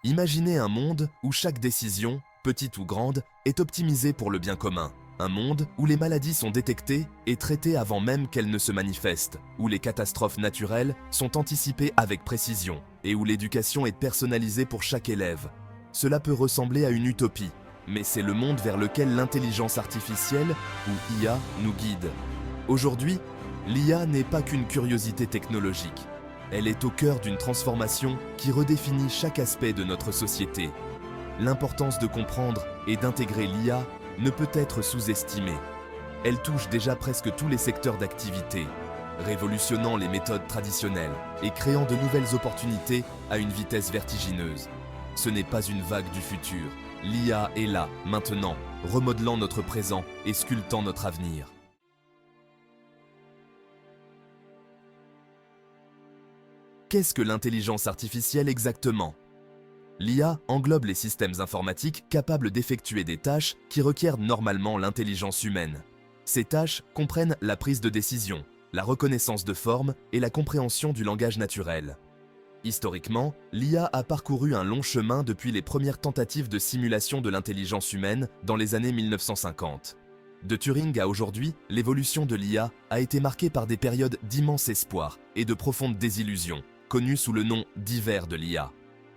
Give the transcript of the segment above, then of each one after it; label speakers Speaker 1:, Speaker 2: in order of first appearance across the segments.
Speaker 1: Imaginez un monde où chaque décision, petite ou grande, est optimisée pour le bien commun. Un monde où les maladies sont détectées et traitées avant même qu'elles ne se manifestent, où les catastrophes naturelles sont anticipées avec précision et où l'éducation est personnalisée pour chaque élève. Cela peut ressembler à une utopie, mais c'est le monde vers lequel l'intelligence artificielle, ou IA, nous guide. Aujourd'hui, l'IA n'est pas qu'une curiosité technologique. Elle est au cœur d'une transformation qui redéfinit chaque aspect de notre société. L'importance de comprendre et d'intégrer l'IA ne peut être sous-estimée. Elle touche déjà presque tous les secteurs d'activité, révolutionnant les méthodes traditionnelles et créant de nouvelles opportunités à une vitesse vertigineuse. Ce n'est pas une vague du futur. L'IA est là, maintenant, remodelant notre présent et sculptant notre avenir. Qu'est-ce que l'intelligence artificielle exactement ? L'IA englobe les systèmes informatiques capables d'effectuer des tâches qui requièrent normalement l'intelligence humaine. Ces tâches comprennent la prise de décision, la reconnaissance de forme et la compréhension du langage naturel. Historiquement, l'IA a parcouru un long chemin depuis les premières tentatives de simulation de l'intelligence humaine dans les années 1950. De Turing à aujourd'hui, l'évolution de l'IA a été marquée par des périodes d'immense espoir et de profondes désillusions, connues sous le nom d'hiver de l'IA.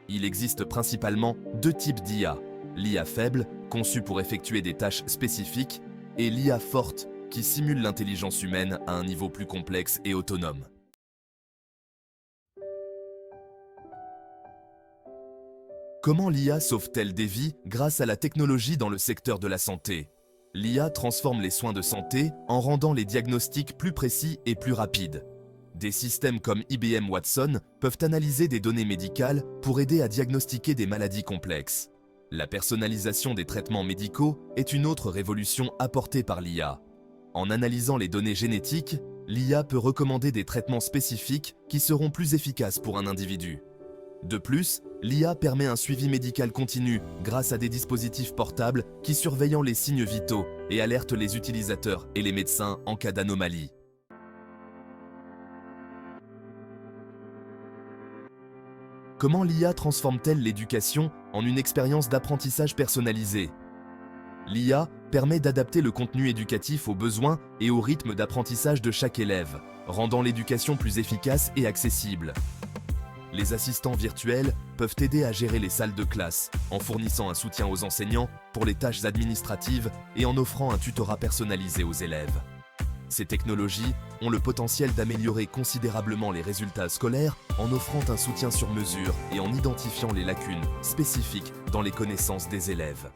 Speaker 1: Il existe principalement deux types d'IA, l'IA faible, conçue pour effectuer des tâches spécifiques, et l'IA forte, qui simule l'intelligence humaine à un niveau plus complexe et autonome. Comment l'IA sauve-t-elle des vies grâce à la technologie dans le secteur de la santé ? L'IA transforme les soins de santé en rendant les diagnostics plus précis et plus rapides. Des systèmes comme IBM Watson peuvent analyser des données médicales pour aider à diagnostiquer des maladies complexes. La personnalisation des traitements médicaux est une autre révolution apportée par l'IA. En analysant les données génétiques, l'IA peut recommander des traitements spécifiques qui seront plus efficaces pour un individu. De plus, l'IA permet un suivi médical continu grâce à des dispositifs portables qui surveillent les signes vitaux et alertent les utilisateurs et les médecins en cas d'anomalie. Comment l'IA transforme-t-elle l'éducation en une expérience d'apprentissage personnalisée ? L'IA permet d'adapter le contenu éducatif aux besoins et au rythme d'apprentissage de chaque élève, rendant l'éducation plus efficace et accessible. Les assistants virtuels peuvent aider à gérer les salles de classe, en fournissant un soutien aux enseignants pour les tâches administratives et en offrant un tutorat personnalisé aux élèves. Ces technologies ont le potentiel d'améliorer considérablement les résultats scolaires en offrant un soutien sur mesure et en identifiant les lacunes spécifiques dans les connaissances des élèves.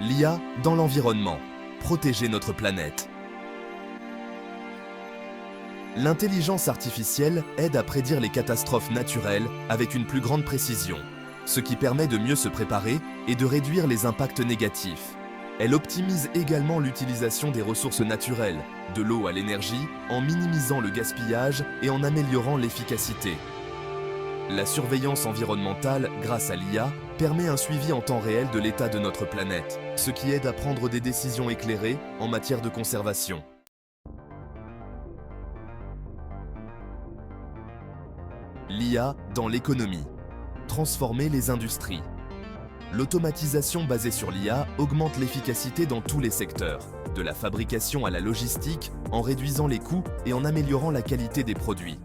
Speaker 1: L'IA dans l'environnement. Protéger notre planète. L'intelligence artificielle aide à prédire les catastrophes naturelles avec une plus grande précision, ce qui permet de mieux se préparer et de réduire les impacts négatifs. Elle optimise également l'utilisation des ressources naturelles, de l'eau à l'énergie, en minimisant le gaspillage et en améliorant l'efficacité. La surveillance environnementale, grâce à l'IA, permet un suivi en temps réel de l'état de notre planète, ce qui aide à prendre des décisions éclairées en matière de conservation. L'IA dans l'économie. Transformer les industries. L'automatisation basée sur l'IA augmente l'efficacité dans tous les secteurs, de la fabrication à la logistique, en réduisant les coûts et en améliorant la qualité des produits.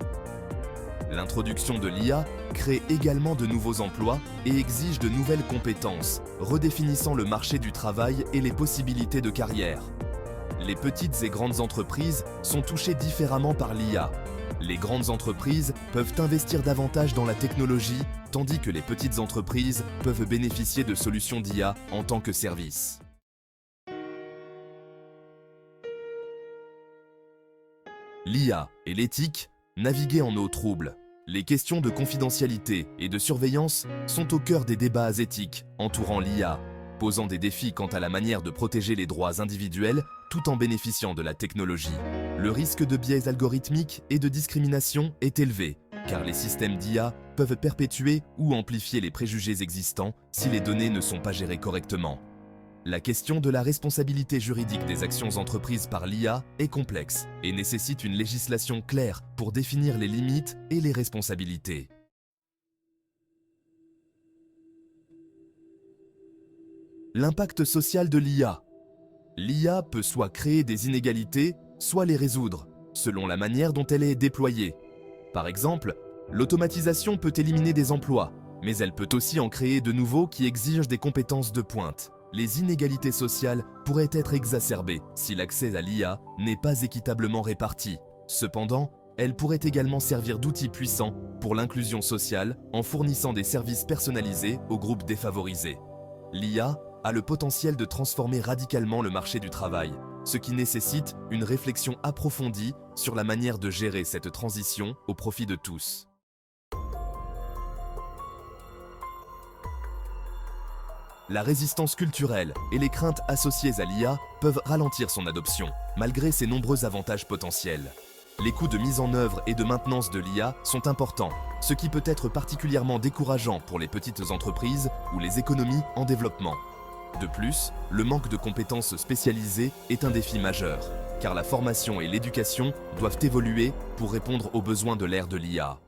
Speaker 1: L'introduction de l'IA crée également de nouveaux emplois et exige de nouvelles compétences, redéfinissant le marché du travail et les possibilités de carrière. Les petites et grandes entreprises sont touchées différemment par l'IA. Les grandes entreprises peuvent investir davantage dans la technologie, tandis que les petites entreprises peuvent bénéficier de solutions d'IA en tant que service. L'IA et l'éthique, naviguer en eau trouble. Les questions de confidentialité et de surveillance sont au cœur des débats éthiques entourant l'IA, posant des défis quant à la manière de protéger les droits individuels tout en bénéficiant de la technologie. Le risque de biais algorithmiques et de discrimination est élevé, car les systèmes d'IA peuvent perpétuer ou amplifier les préjugés existants si les données ne sont pas gérées correctement. La question de la responsabilité juridique des actions entreprises par l'IA est complexe et nécessite une législation claire pour définir les limites et les responsabilités. L'impact social de l'IA. L'IA peut soit créer des inégalités, soit les résoudre, selon la manière dont elle est déployée. Par exemple, l'automatisation peut éliminer des emplois, mais elle peut aussi en créer de nouveaux qui exigent des compétences de pointe. Les inégalités sociales pourraient être exacerbées si l'accès à l'IA n'est pas équitablement réparti. Cependant, elle pourrait également servir d'outil puissant pour l'inclusion sociale en fournissant des services personnalisés aux groupes défavorisés. L'IA a le potentiel de transformer radicalement le marché du travail, ce qui nécessite une réflexion approfondie sur la manière de gérer cette transition au profit de tous. La résistance culturelle et les craintes associées à l'IA peuvent ralentir son adoption, malgré ses nombreux avantages potentiels. Les coûts de mise en œuvre et de maintenance de l'IA sont importants, ce qui peut être particulièrement décourageant pour les petites entreprises ou les économies en développement. De plus, le manque de compétences spécialisées est un défi majeur, car la formation et l'éducation doivent évoluer pour répondre aux besoins de l'ère de l'IA.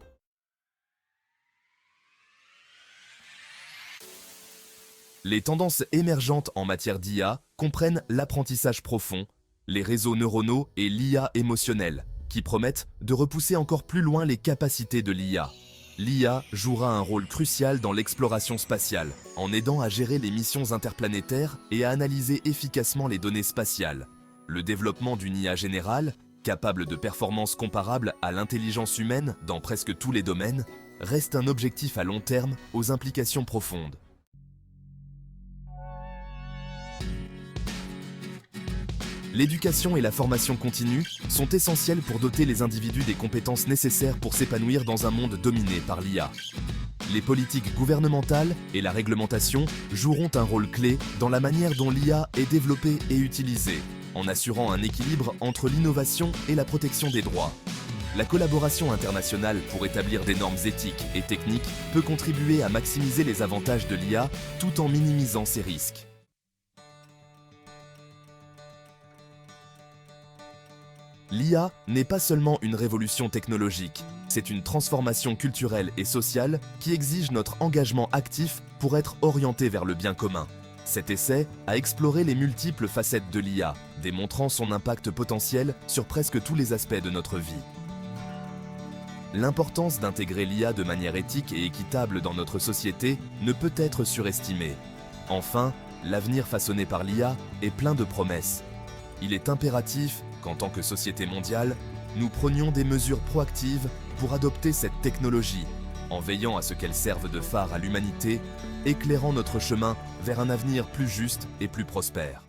Speaker 1: Les tendances émergentes en matière d'IA comprennent l'apprentissage profond, les réseaux neuronaux et l'IA émotionnelle, qui promettent de repousser encore plus loin les capacités de l'IA. L'IA jouera un rôle crucial dans l'exploration spatiale, en aidant à gérer les missions interplanétaires et à analyser efficacement les données spatiales. Le développement d'une IA générale, capable de performances comparables à l'intelligence humaine dans presque tous les domaines, reste un objectif à long terme aux implications profondes. L'éducation et la formation continue sont essentielles pour doter les individus des compétences nécessaires pour s'épanouir dans un monde dominé par l'IA. Les politiques gouvernementales et la réglementation joueront un rôle clé dans la manière dont l'IA est développée et utilisée, en assurant un équilibre entre l'innovation et la protection des droits. La collaboration internationale pour établir des normes éthiques et techniques peut contribuer à maximiser les avantages de l'IA tout en minimisant ses risques. L'IA n'est pas seulement une révolution technologique, c'est une transformation culturelle et sociale qui exige notre engagement actif pour être orienté vers le bien commun. Cet essai a exploré les multiples facettes de l'IA, démontrant son impact potentiel sur presque tous les aspects de notre vie. L'importance d'intégrer l'IA de manière éthique et équitable dans notre société ne peut être surestimée. Enfin, l'avenir façonné par l'IA est plein de promesses. Il est impératif qu'en tant que société mondiale, nous prenions des mesures proactives pour adopter cette technologie, en veillant à ce qu'elle serve de phare à l'humanité, éclairant notre chemin vers un avenir plus juste et plus prospère.